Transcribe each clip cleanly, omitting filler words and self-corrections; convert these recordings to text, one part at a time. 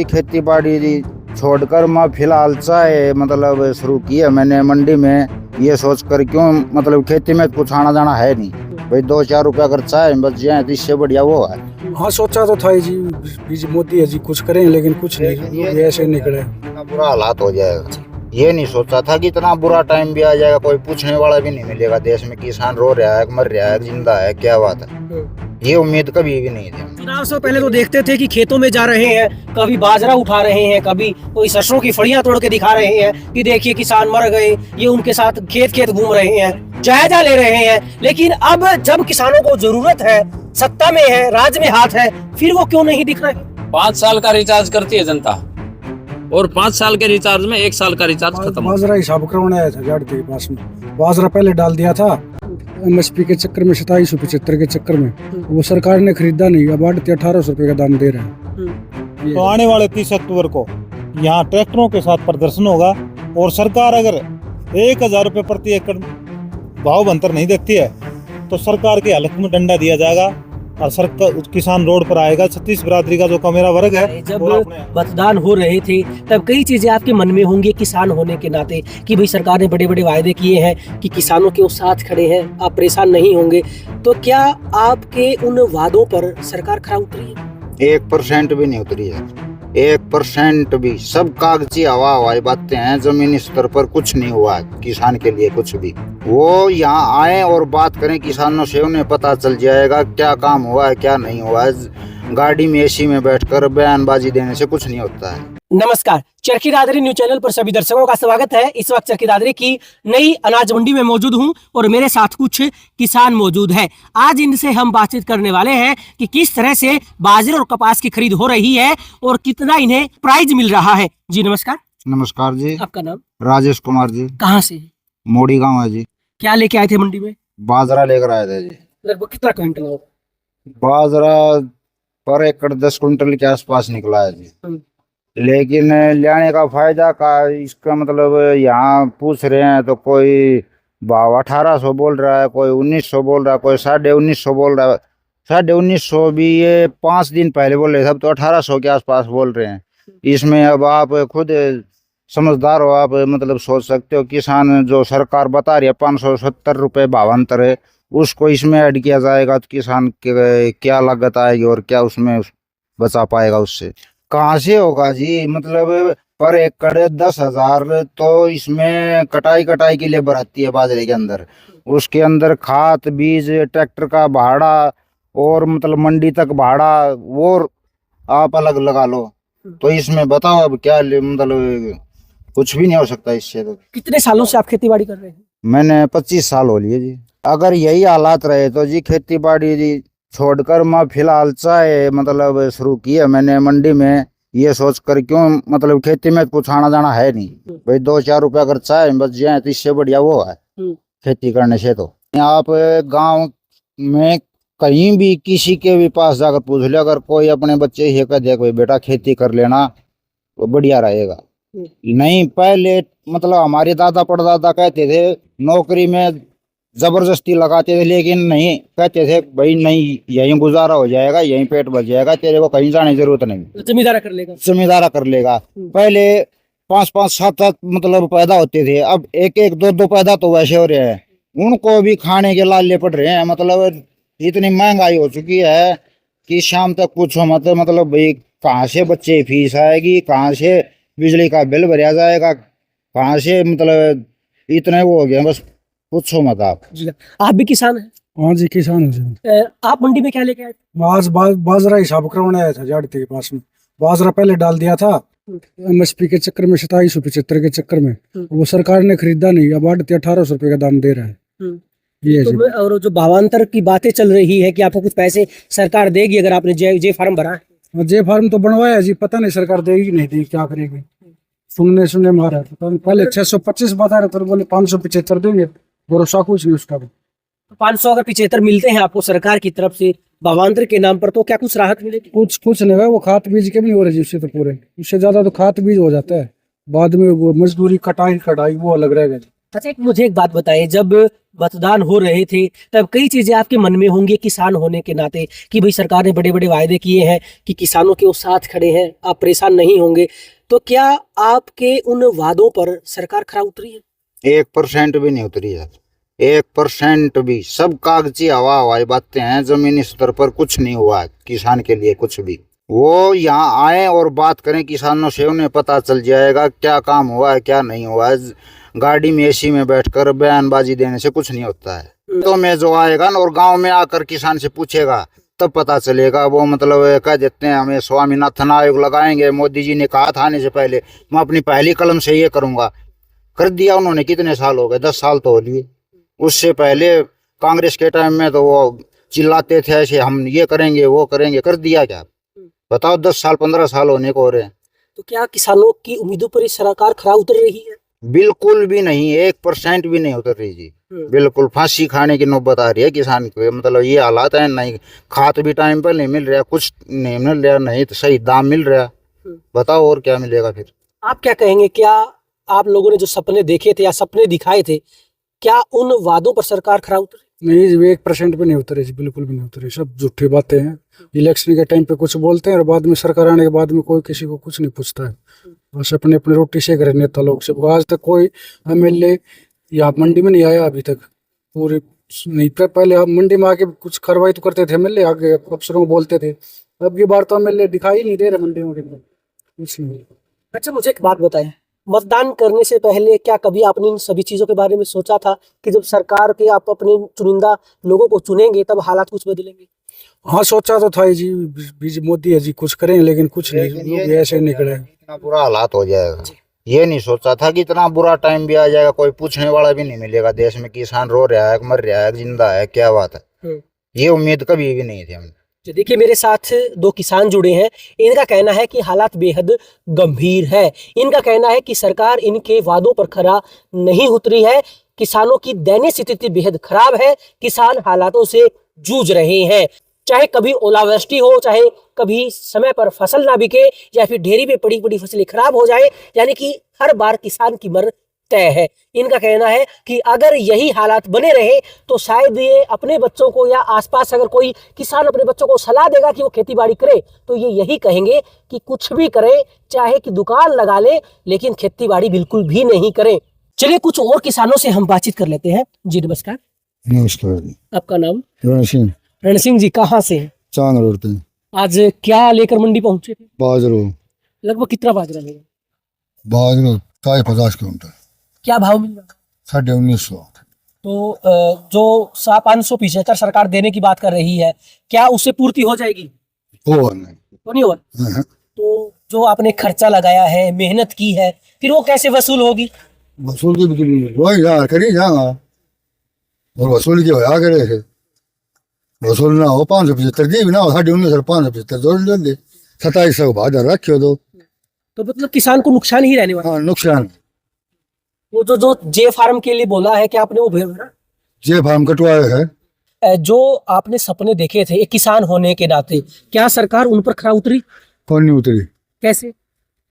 खेती बाड़ी छोड़कर मैं फिलहाल चाय मतलब शुरू की है मैंने मंडी में। ये सोच कर क्यों मतलब खेती में कुछ आना जाना है नहीं भाई, 2-4 रुपया अगर चाय बच जाए तो इससे बढ़िया वो है। हाँ सोचा तो था ही जी, बीज मोदी है जी कुछ करें लेकिन कुछ नहीं, ये ऐसे निकले। इतना बुरा हालात हो जाएगा, ये नहीं सोचा था कि इतना बुरा टाइम भी आ जाएगा, कोई पूछने वाला भी नहीं मिलेगा देश में, किसान रो रहा है, मर रहा है, जिंदा है, क्या बात है। ये उम्मीद कभी भी नहीं थी। चुनाव से पहले तो देखते थे कि खेतों में जा रहे हैं, कभी बाजरा उठा रहे हैं, कभी कोई सरसों की फड़ियां तोड़ के दिखा रहे हैं कि देखिए किसान मर गए, ये उनके साथ खेत खेत घूम रहे हैं, जायजा ले रहे हैं। लेकिन अब जब किसानों को जरूरत है, सत्ता में है, राज में हाथ है, फिर वो क्यों नहीं दिख रहे? 5 साल का रिचार्ज करती है जनता और 5 साल के रिचार्ज में 1 साल का रिचार्ज खत्म। बाजरा हिसाब करवाने आया था झाड़ के पास में, बाजरा पहले डाल दिया था MSP के चक्कर में, 2775 के चक्कर में, वो सरकार ने खरीदा नहीं, अब 1800 रुपए का दाम दे रहे हैं। तो आने वाले 30 अक्टूबर को यहाँ ट्रैक्टरों के साथ प्रदर्शन होगा और सरकार अगर 1000 रुपये प्रति एकड़ भाव अंतर नहीं देखती है तो सरकार के हलक में डंडा दिया जाएगा और सरकार किसान रोड पर आएगा। 36 बिरादरी का जो मेरा वर्ग है, जब मतदान हो रहे थे तब कई चीजें आपके मन में होंगी किसान होने के नाते कि भाई सरकार ने बड़े बड़े वायदे किए हैं कि किसानों के साथ खड़े हैं, आप परेशान नहीं होंगे। तो क्या आपके उन वादों पर सरकार खरा उतरी है? 1% भी नहीं उतरी है, 1% भी। सब कागजी हवा हवाई बातें हैं, जमीनी स्तर पर कुछ नहीं हुआ है किसान के लिए कुछ भी। वो यहाँ आए और बात करें किसानों से, उन्हें पता चल जाएगा क्या काम हुआ है क्या नहीं हुआ है। गाड़ी में AC में बैठकर बयानबाजी देने से कुछ नहीं होता है। नमस्कार, चरखी दादरी न्यूज चैनल पर सभी दर्शकों का स्वागत है। इस वक्त चरखी दादरी की नई अनाज मंडी में मौजूद हूं और मेरे साथ कुछ किसान मौजूद हैं। आज इनसे हम बातचीत करने वाले हैं कि किस तरह से बाजरे और कपास की खरीद हो रही है और कितना इन्हें प्राइस मिल रहा है। जी नमस्कार। नमस्कार जी। आपका नाम? राजेश कुमार जी। कहाँ से? मोड़ी गाँव है जी। क्या लेके आए थे मंडी में? बाजरा लेकर आए थे जी। लगभग कितना क्विंटल हो? बाजरा पर एकड़ 10 कुंटल के आसपास निकला है जी। लेकिन लाने का फायदा का इसका मतलब यहाँ पूछ रहे हैं तो कोई भाव 1800 बोल रहा है, कोई 1900 बोल रहा है, कोई 1950 बोल रहा है। 1950 भी ये 5 दिन पहले बोल रहे, सब तो 1800 के आसपास बोल रहे हैं। इसमें अब आप खुद समझदार हो, आप मतलब सोच सकते हो किसान जो सरकार बता रही है 570 रुपये भावांतर है, उसको इसमें ऐड किया जाएगा तो किसान के क्या लागत आएगी और क्या उसमें बचा पाएगा, उससे कहाँ से होगा जी। मतलब पर एकड़ 10,000 तो इसमें कटाई के लिए बढ़ती है बाजरे के अंदर, उसके अंदर खाद बीज ट्रैक्टर का भाड़ा और मतलब मंडी तक भाड़ा वो आप अलग लगा लो, तो इसमें बताओ अब क्या मतलब कुछ भी नहीं हो सकता इससे। तो कितने सालों से आप खेती बाड़ी कर रहे हैं? मैंने 25 साल हो लिए जी। अगर यही हालात रहे तो जी खेती बाड़ी छोड़कर मैं फिलहाल चाय मतलब शुरू की है मैंने मंडी में। ये सोच कर क्यों मतलब खेती में कुछ आना जाना है नहीं भाई, 2-4 रुपया अगर चाय बच जाए तो इससे बढ़िया वो है खेती करने से। तो आप गांव में कहीं भी किसी के भी पास जाकर पूछ ले, अगर कोई अपने बच्चे ही कह दे कोई बेटा खेती कर लेना वो बढ़िया रहेगा। नहीं पहले मतलब हमारे दादा परदादा कहते थे नौकरी में जबरदस्ती लगाते थे, लेकिन नहीं, कहते थे भाई नहीं यहीं गुजारा हो जाएगा, यहीं पेट भर जाएगा, तेरे को कहीं जाने की जरूरत नहीं, जमींदारा कर लेगा, जमींदारा कर लेगा। पहले 5-5 7-7 मतलब पैदा होते थे, अब 1-1 2-2 पैदा तो वैसे हो रहे हैं, उनको भी खाने के लाले पड़ रहे हैं। मतलब इतनी महंगाई हो चुकी है कि शाम तक पूछो मत। मतलब भाई कहाँ से बच्चे फीस आएगी, कहाँ से बिजली का बिल भरा जाएगा, कहाँ से मतलब इतने वो हो गए बस पूछो मत आप। आप भी किसान हैं? हाँ जी किसान है जी। आप मंडी में क्या लेके आए? आज बाजरा हिसाब करवाने आया था झाड़ के पास में, बाजरा पहले डाल दिया था MSP के चक्कर में, 2775 के चक्कर में, वो सरकार ने खरीदा नहीं, अब 1800 रुपए का दाम दे रहा है। ये तो और जो भावांतर की बातें चल रही है कि आपको कुछ पैसे सरकार देगी अगर आपने जे फार्म भरा है। जे फार्म तो बनवाया जी, पता नहीं सरकार देगी नहीं देगी, क्या करेगी। सुनने मारा पहले 625 बता रहे थे, बोले 575 देंगे, भरोसा कुछ नहीं उसका। 500 अगर 75 मिलते हैं आपको सरकार की तरफ से भावांतर के नाम पर, तो क्या कुछ राहत मिलेगी? कुछ नहीं है, वो खाद बीज के भी नहीं हो रहे जी उससे, तो पूरे उससे ज्यादा तो खाद बीज हो जाता है, बाद में वो मजदूरी कटाई वो अलग रहेगा। अच्छा, मुझे एक बात बताएं, जब मतदान हो रहे थे तब कई चीजें आपके मन में होंगी किसान होने के नाते कि भाई सरकार ने बड़े बड़े वायदे किए हैं कि किसानों के वो साथ खड़े हैं, आप परेशान नहीं होंगे। तो क्या आपके उन वादों पर सरकार खरा उतरी है? 1% भी नहीं उतरी है, 1% भी। सब कागजी हवा हवाई बातें हैं, जमीनी स्तर पर कुछ नहीं हुआ है किसान के लिए कुछ भी। वो यहाँ आए और बात करें किसानों से, उन्हें पता चल जाएगा क्या काम हुआ है क्या नहीं हुआ है। गाड़ी में एसी में बैठकर बयानबाजी देने से कुछ नहीं होता है। तो मैं जो आएगा ना और गांव में आकर किसान से पूछेगा तब पता चलेगा। वो मतलब कह देते हैं हमें स्वामीनाथन आयोग लगाएंगे, मोदी जी ने कहा था आने से पहले मैं अपनी पहली कलम से ये करूंगा, कर दिया उन्होंने। कितने साल हो गए? 10 साल तो हो लिए। उससे पहले कांग्रेस के टाइम में तो वो चिल्लाते थे ऐसे, हम ये करेंगे वो करेंगे, कर दिया क्या? बताओ, 10 साल 15 साल होने को हो रहे हैं। तो क्या किसानों की उम्मीदों पर ये सरकार खरा उतर रही है? बिल्कुल भी नहीं, 1% भी नहीं उतर रही जी। बिल्कुल फांसी खाने की नौबत आ रही है किसान को। मतलब ये हालात है, नहीं खाद भी टाइम पर नहीं मिल रहा, कुछ नहीं मिल रहा, नहीं तो सही दाम मिल रहा। बताओ और क्या मिलेगा फिर? आप क्या कहेंगे, क्या आप लोगों ने जो सपने देखे थे या सपने दिखाए थे, क्या उन वादों पर सरकार खरा उतरी? नहीं जी, 1% भी नहीं उतरे जी, बिल्कुल भी नहीं उतरे। सब झूठी बातें हैं। इलेक्शन के टाइम पे कुछ बोलते हैं और बाद में सरकार आने के बाद में कोई किसी को कुछ नहीं पूछता है। बस अपने अपने रोटी सेक रहे नेता लोग से। आज तक कोई MLA यहाँ मंडी में नहीं आया अभी तक। पूरे नहीं, पहले आप मंडी में आके कुछ कार्रवाई तो करते थे MLA, आगे अफसरों को बोलते थे। अब की बार तो MLA दिखाई नहीं दे रहे मंडी में कुछ नहीं। अच्छा, मुझे एक बात बताएं, मतदान करने से पहले क्या कभी आपने इन सभी चीजों के बारे में सोचा था कि जब सरकार के आप अपने चुनिंदा लोगों को चुनेंगे तब हालात कुछ बदलेंगे? हाँ, सोचा तो था ही जी, मोदी है जी कुछ करेंगे, लेकिन कुछ नहीं, लोग ऐसे निकले। इतना बुरा हालात हो जाएगा ये नहीं सोचा था कि इतना बुरा टाइम भी आ जाएगा, कोई पूछने वाला भी नहीं मिलेगा देश में। किसान रो रहा है, मर रहा है, जिंदा है, क्या बात है, ये उम्मीद कभी भी नहीं थी हमें। तो देखिए, मेरे साथ 2 किसान जुड़े हैं। इनका कहना है कि हालात बेहद गंभीर है। इनका कहना है कि सरकार इनके वादों पर खरा नहीं उतरी है। किसानों की दयनीय स्थिति बेहद खराब है। किसान हालातों से जूझ रहे हैं, चाहे कभी ओलावृष्टि हो, चाहे कभी समय पर फसल ना बिके, या फिर ढेरी में पड़ी पड़ी फसलें खराब हो जाए, यानी कि हर बार किसान की मर तय है। इनका कहना है कि अगर यही हालात बने रहे तो शायद ये अपने बच्चों को, या आसपास अगर कोई किसान अपने बच्चों को सलाह देगा कि वो खेती बाड़ी करे, तो ये यही कहेंगे कि कुछ भी करें, चाहे कि दुकान लगा ले, लेकिन खेती बाड़ी बिल्कुल भी नहीं करें। चलिए कुछ और किसानों से हम बातचीत कर लेते हैं। जी नमस्कार। नमस्कार। आपका नाम? रण सिंह, रण सिंह जी, कहाँ से हैं? चांग रोड पे। आज क्या लेकर मंडी पहुंचे थे? बाजरो, लगभग कितना बाजरा लेगा? बाजरो 50 क्विंटल, क्या भाव मिल रहा है? 1950। तो जो 575 सरकार देने की बात कर रही है, क्या उससे पूर्ति हो जाएगी? वो नहीं। तो नहीं होगा। तो जो आपने खर्चा लगाया है, मेहनत की है, फिर वो कैसे वसूल होगी? वसूल की बिक्री वही यार करी जाएगा, और वसूल की होया करे थे। वसूल ना हो 575 दी भी ना हो, 1950 575 जोड़ ले दे, 2700 बाजार रखियो दो। तो मतलब किसान को नुकसान ही रहने वाला। हाँ, नुकसान। वो जो जे फार्म के लिए बोला है, क्या आपने वो भरा? जे फार्म कटवाए है। जो आपने सपने देखे थे एक किसान होने के नाते, क्या सरकार उन पर खरा उतरी? कौन नहीं उतरी? कैसे?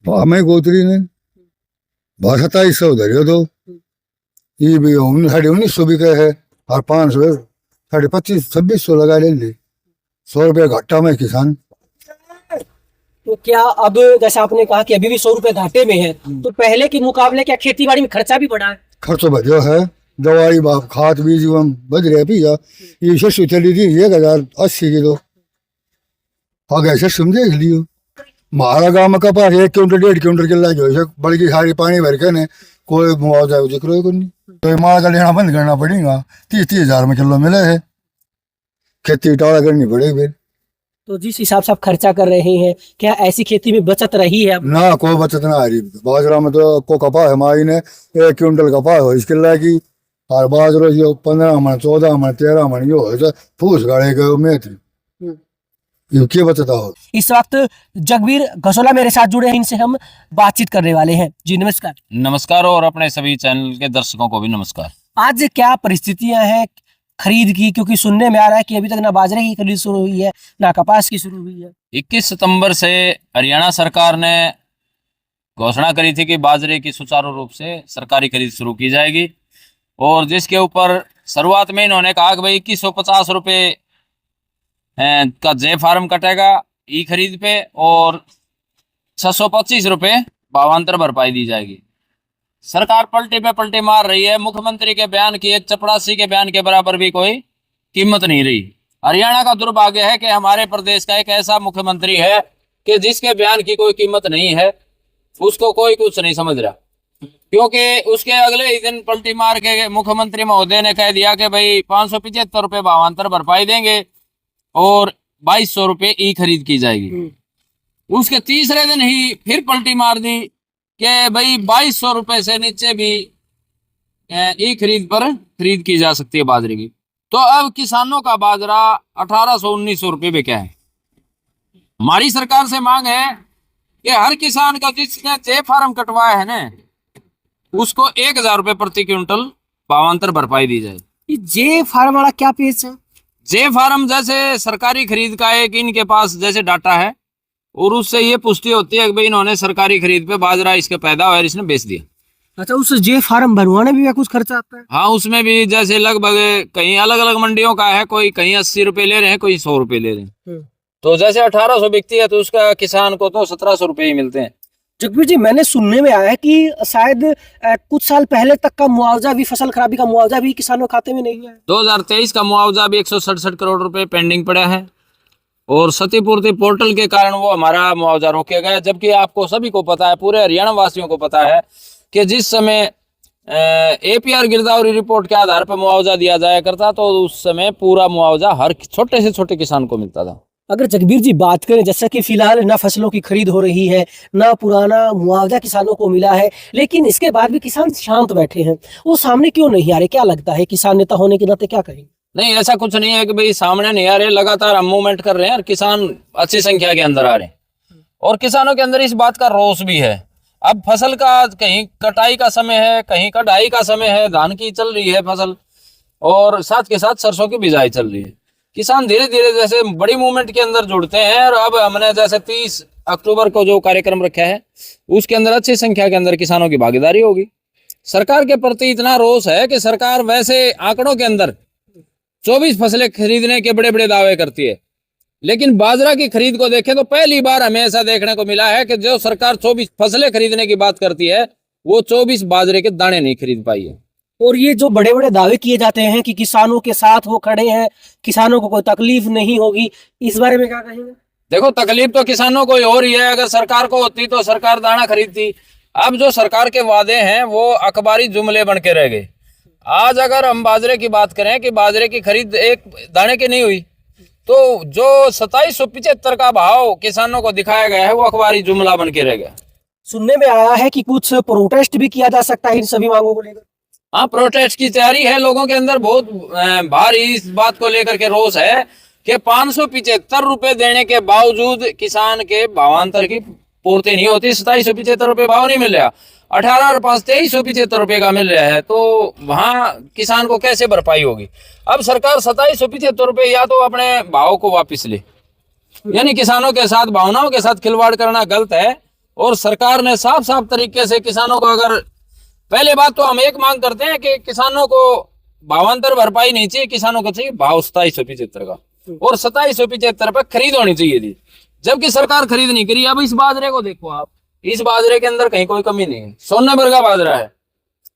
हमें को उतरी ने 2700 धरियो दो, ये भी 1950 भी कहे है, और 500 2500 लगा ले ली, 100 रुपये घाटा में किसान। तो क्या अब जैसे आपने कहा कि अभी भी 100 रुपए घाटे में है, तो पहले के मुकाबले क्या खेती बाड़ी में खर्चा भी बढ़ा है? खर्चो बढ़िया है, दवाई खाद बीज बज रहे भैया। ये शस्यु चली थी 1080 किलो, आगे शस्यु देख लियो। हमारा गाँव में कपास 1 क्विंटल 1.5 क्विंटल किला जो बल्कि सारी पानी भर के ने कोई मुआवजा जिक्र को नहीं। तो मुआवजा लेना बंद करना पड़ेगा, 30 हजार में किलो मिले है, खेती टाड़ा करनी पड़ेगी फिर। तो जिस हिसाब से आप खर्चा कर रहे हैं, क्या ऐसी खेती में बचत रही है अब? ना कोई बचत ना आ रही। बाजरा में तो को कपास हमारी ने 1 क्विंटल कपास हो इसके लायक की, और बाजरो जो 15 मन 14 मन 13 मन यो हो फूस गाड़े गए में थी, ये क्या बचता हो। इस वक्त जगबीर घसोला मेरे साथ जुड़े हैं, इनसे हम बातचीत करने वाले हैं। जी नमस्कार। नमस्कार, और अपने सभी चैनल के दर्शकों को भी नमस्कार। आज क्या परिस्थितियां हैं खरीद की, क्योंकि सुनने में आ रहा है कि अभी तक ना बाजरे की खरीद शुरू हुई है, ना कपास की शुरू हुई है। 21 सितंबर से हरियाणा सरकार ने घोषणा करी थी कि बाजरे की सुचारू रूप से सरकारी खरीद शुरू की जाएगी। और जिसके ऊपर शुरुआत में इन्होंने कहा कि भाई 2150 रुपये का जे फार्म कटेगा ई खरीद पे और 625 रुपये भावांतर भरपाई दी जाएगी। सरकार पलटी पे पलटी मार रही है। मुख्यमंत्री के बयान की एक चपरासी के बयान के बराबर भी कोई कीमत नहीं रही। हरियाणा का दुर्भाग्य है कि हमारे प्रदेश का एक ऐसा मुख्यमंत्री है कि जिसके बयान की कोई कीमत नहीं है, उसको कोई कुछ नहीं समझ रहा, क्योंकि उसके अगले ही दिन पलटी मार के मुख्यमंत्री महोदय ने कह दिया कि भाई 575 रुपये भावांतर भरपाई देंगे और 2200 रुपये ई खरीद की जाएगी। उसके तीसरे दिन ही फिर पलटी मार दी कि भाई 2200 रुपये से नीचे भी ई खरीद पर खरीद की जा सकती है बाजरे की। तो अब किसानों का बाजरा 1800-1900 रुपये बिका है। हमारी सरकार से मांग है कि हर किसान का जिसने जे फार्म कटवाया है ना, उसको 1000 रुपये प्रति क्विंटल भावांतर भरपाई दी जाए। ये जे फार्म वाला क्या पेज है? जे फार्म जैसे सरकारी खरीद का एक इनके पास जैसे डाटा है और उससे ये पुष्टि होती है कि भाई इन्होंने सरकारी खरीद पे बाजरा इसके पैदा हुआ और इसने बेच दिया। अच्छा, उस जे फार्म बनवाने भी कुछ खर्चा आता है? हाँ, उसमें भी जैसे लगभग कहीं अलग अलग मंडियों का है, कोई कहीं 80 रुपये ले रहे हैं, कोई 100 रुपये ले रहे हैं। तो जैसे 1800 बिकती है तो उसका किसान को तो 1700 रुपये ही मिलते हैं। जगबीर जी, मैंने सुनने में आया है कि शायद कुछ साल पहले तक का मुआवजा भी, फसल खराबी का मुआवजा भी किसानों के खाते में नहीं है। 2023 का मुआवजा भी 167 करोड़ रुपए पेंडिंग पड़ा है और क्षतिपूर्ति पोर्टल के कारण वो हमारा मुआवजा रोके गया। जबकि आपको सभी को पता है, पूरे हरियाणा वासियों को पता है कि जिस समय APR गिरदावरी रिपोर्ट के आधार पर मुआवजा दिया जाया करता तो उस समय पूरा मुआवजा हर छोटे से छोटे किसान को मिलता था। अगर जगबीर जी बात करें, जैसा कि फिलहाल ना फसलों की खरीद हो रही है, ना पुराना मुआवजा किसानों को मिला है, लेकिन इसके बाद भी किसान शांत बैठे हैं, वो सामने क्यों नहीं आ रहे? क्या लगता है, किसान नेता होने के नाते क्या कहेंगे? नहीं, ऐसा कुछ नहीं है कि भाई सामने नहीं आ रहे, लगातार हम मूवमेंट कर रहे हैं और किसान अच्छी संख्या के अंदर आ रहे हैं और किसानों के अंदर इस बात का रोष भी है। अब फसल का कहीं कटाई का समय है, कहीं कटाई का समय है, धान की चल रही है फसल और साथ के साथ सरसों की बिजाई चल रही है। किसान धीरे धीरे जैसे बड़ी मूवमेंट के अंदर जुड़ते हैं और अब हमने जैसे 30 अक्टूबर को जो कार्यक्रम रखा है उसके अंदर अच्छी संख्या के अंदर किसानों की भागीदारी होगी। सरकार के प्रति इतना रोष है कि सरकार वैसे आंकड़ों के अंदर 24 फसलें खरीदने के बड़े बड़े दावे करती है, लेकिन बाजरा की खरीद को देखें तो पहली बार हमें ऐसा देखने को मिला है कि जो सरकार 24 फसलें खरीदने की बात करती है वो 24 बाजरे के दाने नहीं खरीद पाई है। और ये जो बड़े बड़े दावे किए जाते हैं कि किसानों के साथ वो खड़े हैं, किसानों को कोई तकलीफ नहीं होगी, इस बारे में क्या कहेंगे? देखो, तकलीफ तो किसानों को हो रही है। अगर सरकार को होती तो सरकार दाना खरीदती। अब जो सरकार के वादे हैं वो अखबारी जुमले बन के रह गए। आज अगर हम बाजरे की बात करें कि बाजरे की खरीद एक दाने की नहीं हुई, तो जो 2775 का भाव किसानों को दिखाया गया है वो अखबारी जुमला बन के रह गया। सुनने में आया है कि कुछ प्रोटेस्ट भी किया जा सकता है इन सभी मांगों को लेकर। हाँ, प्रोटेस्ट की तैयारी है। लोगों के अंदर बहुत भारी इस बात को लेकर के रोष है कि 575 रुपए देने के बावजूद किसान के भावांतर की पूर्ति नहीं होती। 2775 रुपए भाव नहीं मिल रहा, 18 और 5 2375 रुपए का मिल रहा है, तो वहां किसान को कैसे भरपाई होगी? अब सरकार 2775 रुपए या तो अपने भाव को वापिस ले, यानी किसानों के साथ भावनाओं के साथ खिलवाड़ करना गलत है। और सरकार ने साफ साफ तरीके से किसानों को, अगर पहले बात तो हम एक मांग करते हैं कि किसानों को भावांतर भरपाई नहीं चाहिए, किसानों को चाहिए भाव 2775 का और 2775 पर खरीद होनी चाहिए थी, जबकि सरकार खरीद नहीं करी। अब इस बाजरे को देखो आप, इस बाजरे के अंदर कहीं कोई कमी नहीं है, सोने भर का बाजरा है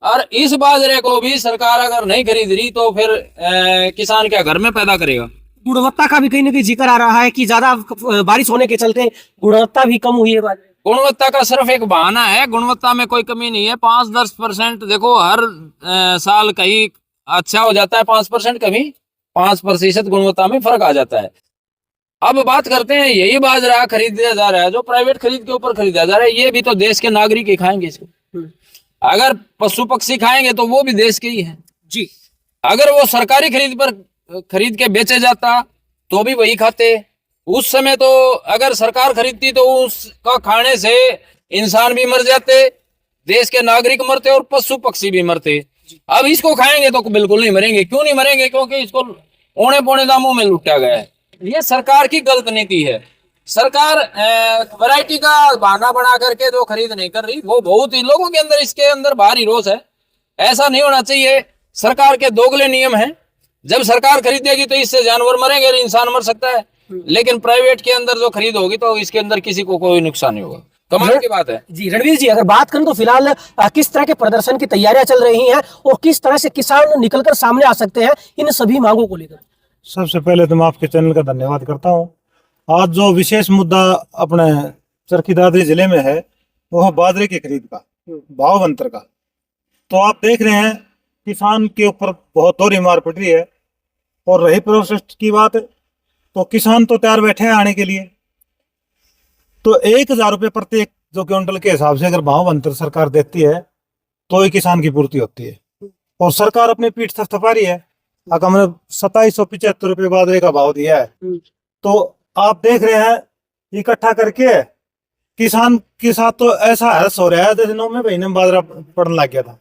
और इस बाजरे को भी सरकार अगर नहीं खरीद रही तो फिर किसान क्या घर में पैदा करेगा? गुणवत्ता का भी कहीं ना कहीं जिक्र आ रहा है कि ज्यादा बारिश होने के चलते गुणवत्ता भी कम हुई है बाजरे। गुणवत्ता का सिर्फ एक बहाना है, गुणवत्ता में कोई कमी नहीं है। 5-10% देखो हर साल कहीं अच्छा हो जाता है, 5% कभी 5% गुणवत्ता में फर्क आ जाता है। अब बात करते हैं, यही बाजरा खरीदा जा रहा है जो प्राइवेट खरीद के ऊपर खरीदा जा रहा है, ये भी तो देश के नागरिक ही खाएंगे इसको। अगर पशु पक्षी खाएंगे तो वो भी देश के ही है जी। अगर वो सरकारी खरीद पर खरीद के बेचे जाता तो भी वही खाते। उस समय तो अगर सरकार खरीदती तो उसका खाने से इंसान भी मर जाते, देश के नागरिक मरते और पशु पक्षी भी मरते। अब इसको खाएंगे तो बिल्कुल नहीं मरेंगे। क्यों नहीं मरेंगे? क्योंकि इसको औने पौने दामों में लूटा गया है। ये सरकार की गलत नीति है। सरकार वैरायटी का बहाना बना करके जो खरीद नहीं कर रही, वो बहुत ही लोगों के अंदर इसके अंदर भारी रोष है। ऐसा नहीं होना चाहिए सरकार के दोगले नियम हैं। जब सरकार खरीदेगी तो इससे जानवर मरेंगे और इंसान मर सकता है, लेकिन प्राइवेट के अंदर जो खरीद होगी तो इसके अंदर किसी को कोई नुकसान नहीं होगा। कमाल की बात है। जी रणवीर जी, अगर बात करें तो फिलहाल किस तरह के प्रदर्शन की तैयारियां चल रही हैं और किस तरह से किसान निकलकर सामने आ सकते हैं इन सभी मांगों को लेकर? सबसे पहले तो मैं आपके चैनल का धन्यवाद करता हूँ। आज जो विशेष मुद्दा अपने चरखी दादरी जिले में है वो है बाजरे की खरीद का, भाव अंतर का। तो आप देख रहे हैं किसान के ऊपर बहुत दोहरी मार पड़ रही है। और रही प्रोसेस की बात, तो किसान तो तैयार बैठे हैं आने के लिए। तो 1,000 रुपये प्रति एक जो क्विंटल के हिसाब से अगर भाव अंतर सरकार देती है तो ही किसान की पूर्ति होती है। और सरकार अपनी पीठ थपथपा रही है। अगर हमने 2775 रुपये बाजरे का भाव दिया है, तो आप देख रहे हैं इकट्ठा करके किसान के साथ तो ऐसा हर्ष हो रहा है जैसे 9वें महीने में बाजरा पड़ने लग गया था।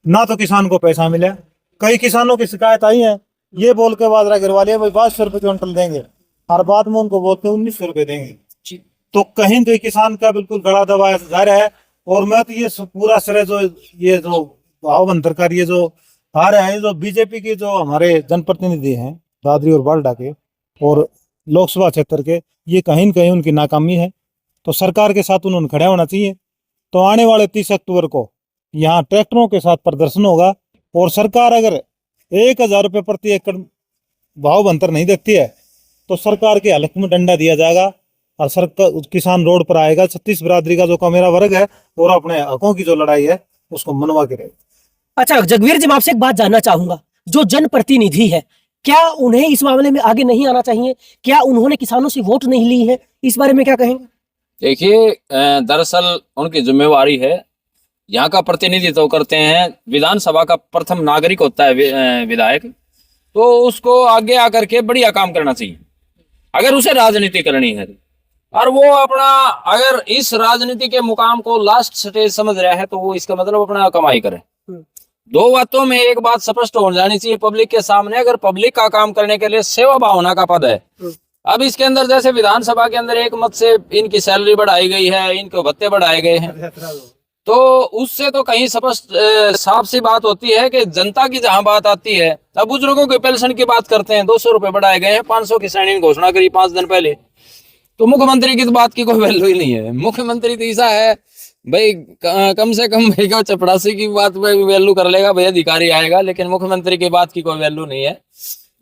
ना तो किसान को पैसा मिला। कई किसानों की शिकायत आई है, ये बोल के बाजरा गिरवा लिया भाई 500 रुपये क्विंटल देंगे, और बाद में उनको बोलते हैं 1900 रुपये देंगे। तो कहीं तो किसान का बिल्कुल गला दबाया जा रहा है। और मैं तो ये पूरा श्रेय जो ये जो भाव अंतर का ये जो आ रहा है, जो बीजेपी के जो हमारे जनप्रतिनिधि हैं दादरी और बाल्डा के और लोकसभा क्षेत्र के, ये कहीं न कहीं उनकी नाकामी है। तो सरकार के साथ उन्होंने खड़ा होना चाहिए। तो आने वाले 30 अक्टूबर को यहाँ ट्रैक्टरों के साथ प्रदर्शन होगा। और सरकार अगर 1,000 रुपये प्रति एकड़ भाव अंतर नहीं देती है तो सरकार के हलक में डंडा दिया जाएगा और सरकार किसान रोड पर आएगा। 36 बिरादरी का जो कमेरा वर्ग है और अपने हकों की जो लड़ाई है उसको मनवा के रहेगा। अच्छा जगवीर जी, मैं आपसे एक बात जानना चाहूंगा, जो जनप्रतिनिधि है क्या उन्हें इस मामले में आगे नहीं आना चाहिए? क्या उन्होंने किसानों से वोट नहीं ली है? इस बारे में क्या कहेंगे? देखिए, दरअसल उनकी जिम्मेवारी है, यहाँ का प्रतिनिधित्व करते हैं, विधानसभा का प्रथम नागरिक होता है विधायक, तो उसको आगे आकर के बढ़िया काम करना चाहिए अगर उसे राजनीति करनी है। और वो अपना अगर इस राजनीति के मुकाम को लास्ट स्टेज समझ रहा है तो वो इसका मतलब अपना कमाई करे। दो बातों में एक बात स्पष्ट हो जानी चाहिए पब्लिक के सामने, अगर पब्लिक का काम करने के लिए सेवा भावना का पद है। अब इसके अंदर जैसे विधानसभा के अंदर एक मत से इनकी सैलरी बढ़ाई गई है, इनके भत्ते बढ़ाए गए हैं, तो उससे तो कहीं स्पष्ट साफ सी बात होती है कि जनता की जहां बात आती है, अब बुजुर्गों के पेंशन की बात करते हैं, 200 रुपए बढ़ाए गए हैं, 500 की श्रेणी घोषणा करी 5 दिन पहले। तो मुख्यमंत्री की बात की कोई वैल्यू ही नहीं है। मुख्यमंत्री तो ऐसा है भाई, कम से कम भाई का चपड़ासी की बात में वैल्यू कर लेगा भाई, अधिकारी आएगा, लेकिन मुख्यमंत्री की बात की कोई वैल्यू नहीं है।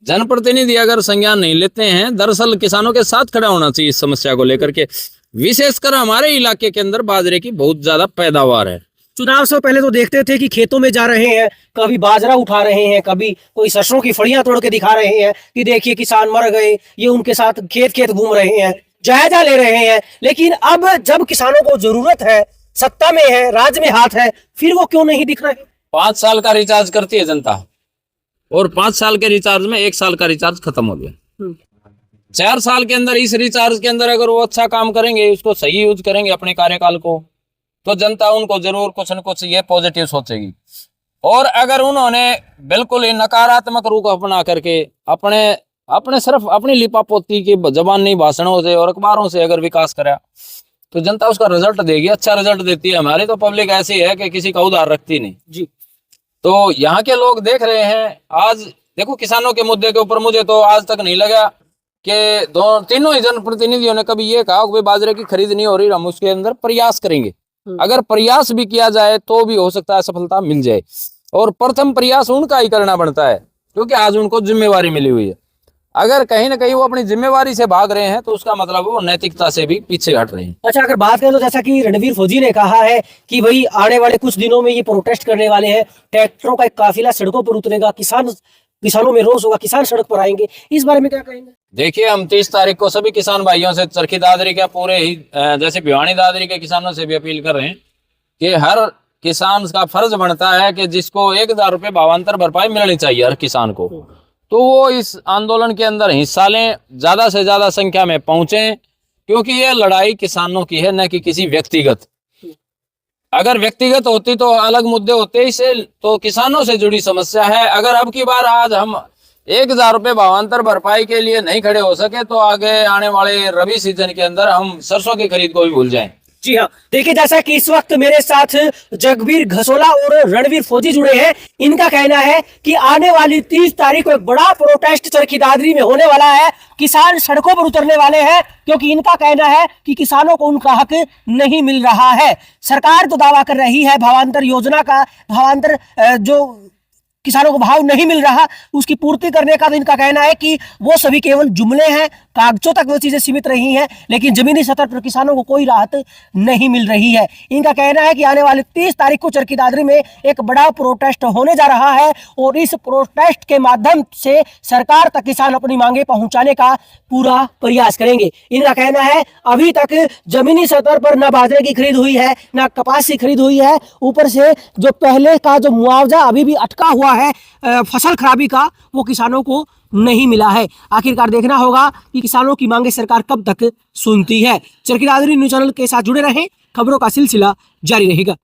जनप्रतिनिधि अगर संज्ञान नहीं लेते हैं, दरअसल किसानों के साथ खड़ा होना चाहिए इस समस्या को लेकर के। विशेषकर हमारे इलाके के अंदर बाजरे की बहुत ज्यादा पैदावार है। चुनाव से पहले तो देखते थे कि खेतों में जा रहे हैं, कभी बाजरा उठा रहे हैं, कभी कोई सरसों की फड़ियां तोड़ के दिखा रहे हैं कि देखिए किसान मर गए, ये उनके साथ खेत खेत घूम रहे हैं, जायजा ले रहे हैं। लेकिन अब जब किसानों को जरूरत है, सत्ता में है, राज में हाथ है, फिर वो क्यों नहीं दिख रहे? 5 साल का रिचार्ज करती है जनता, और 5 साल के रिचार्ज में 1 साल का रिचार्ज खत्म हो गया। 4 साल के अंदर इस रिचार्ज के अंदर अगर वो अच्छा काम करेंगे, उसको सही यूज करेंगे अपने कार्यकाल को, तो जनता उनको जरूर कुछ न कुछ ये पॉजिटिव सोचेगी। और अगर उन्होंने बिल्कुल ही नकारात्मक रूप अपना करके अपने सिर्फ अपनी लिपापोती की जबान नहीं, भाषणों से और अखबारों से अगर विकास करा तो जनता उसका रिजल्ट देगी, अच्छा रिजल्ट देती है। हमारी तो पब्लिक ऐसी है कि किसी का उधार रखती नहीं जी। तो यहाँ के लोग देख रहे हैं। आज देखो किसानों के मुद्दे के ऊपर मुझे तो आज तक नहीं लगा कि तीनों ही जनप्रतिनिधियों ने कभी ये कहा कि बाजरे की खरीद नहीं हो रही, हम उसके अंदर प्रयास करेंगे। अगर प्रयास भी किया जाए तो भी हो सकता है सफलता मिल जाए, और प्रथम प्रयास उनका ही करना बनता है क्योंकि आज उनको जिम्मेवारी मिली हुई है। अगर कहीं ना कहीं वो अपनी जिम्मेवारी से भाग रहे हैं तो उसका मतलब वो नैतिकता से भी पीछे हट रहे हैं। अच्छा, अगर बात करें तो जैसा कि रणवीर फौजी ने कहा है कि भाई आने वाले कुछ दिनों में ये प्रोटेस्ट करने वाले हैं, ट्रैक्टरों का एक काफिला सड़कों पर उतरेगा, किसानों में रोष होगा, किसान सड़क पर आएंगे, इस बारे में क्या कहेंगे? देखिए, हम 30 तारीख को सभी किसान भाइयों से, चरखी दादरी के पूरे ही जैसे भिवानी दादरी के किसानों से भी अपील कर रहे हैं कि हर किसान का फर्ज बनता है कि जिसको 1,000 रुपये भावांतर भरपाई मिलनी चाहिए हर किसान को, तो वो इस आंदोलन के अंदर हिस्सा लें, ज्यादा से ज्यादा संख्या में पहुंचे, क्योंकि ये लड़ाई किसानों की है, न कि किसी व्यक्तिगत। अगर व्यक्तिगत होती तो अलग मुद्दे होते, इसे तो किसानों से जुड़ी समस्या है। अगर अब की बार आज हम 1,000 रुपये भावांतर भरपाई के लिए नहीं खड़े हो सके तो आगे आने वाले रबी सीजन के अंदर हम सरसों की खरीद को भी भूल जाएं। जी हाँ, देखिए जैसा कि इस वक्त मेरे साथ जगबीर घसोला और रणवीर फौजी जुड़े हैं। इनका कहना है कि आने वाली 30 तारीख को एक बड़ा प्रोटेस्ट चरखी दादरी में होने वाला है। किसान सड़कों पर उतरने वाले हैं क्योंकि इनका कहना है कि किसानों को उनका हक नहीं मिल रहा है। सरकार तो दावा कर रही है भावांतर योजना का, भावांतर जो किसानों को भाव नहीं मिल रहा उसकी पूर्ति करने का, तो इनका कहना है कि वो सभी केवल जुमले हैं, कागजों तक वो चीजें सीमित रही हैं, लेकिन जमीनी सतह पर किसानों को कोई राहत नहीं मिल रही है। इनका कहना है कि आने वाली 30 तारीख को चरखी दादरी में एक बड़ा प्रोटेस्ट होने जा रहा है और इस प्रोटेस्ट के माध्यम से सरकार तक किसान अपनी मांगे पहुंचाने का पूरा प्रयास करेंगे। इनका कहना है अभी तक जमीनी सतह पर न बाजरे की खरीद हुई है, न कपास की खरीद हुई है, ऊपर से जो पहले का जो मुआवजा अभी भी अटका हुआ है फसल खराबी का, वो किसानों को नहीं मिला है। आखिरकार देखना होगा कि किसानों की मांगे सरकार कब तक सुनती है। चरखी दादरी न्यूज़ चैनल के साथ जुड़े रहें, खबरों का सिलसिला जारी रहेगा।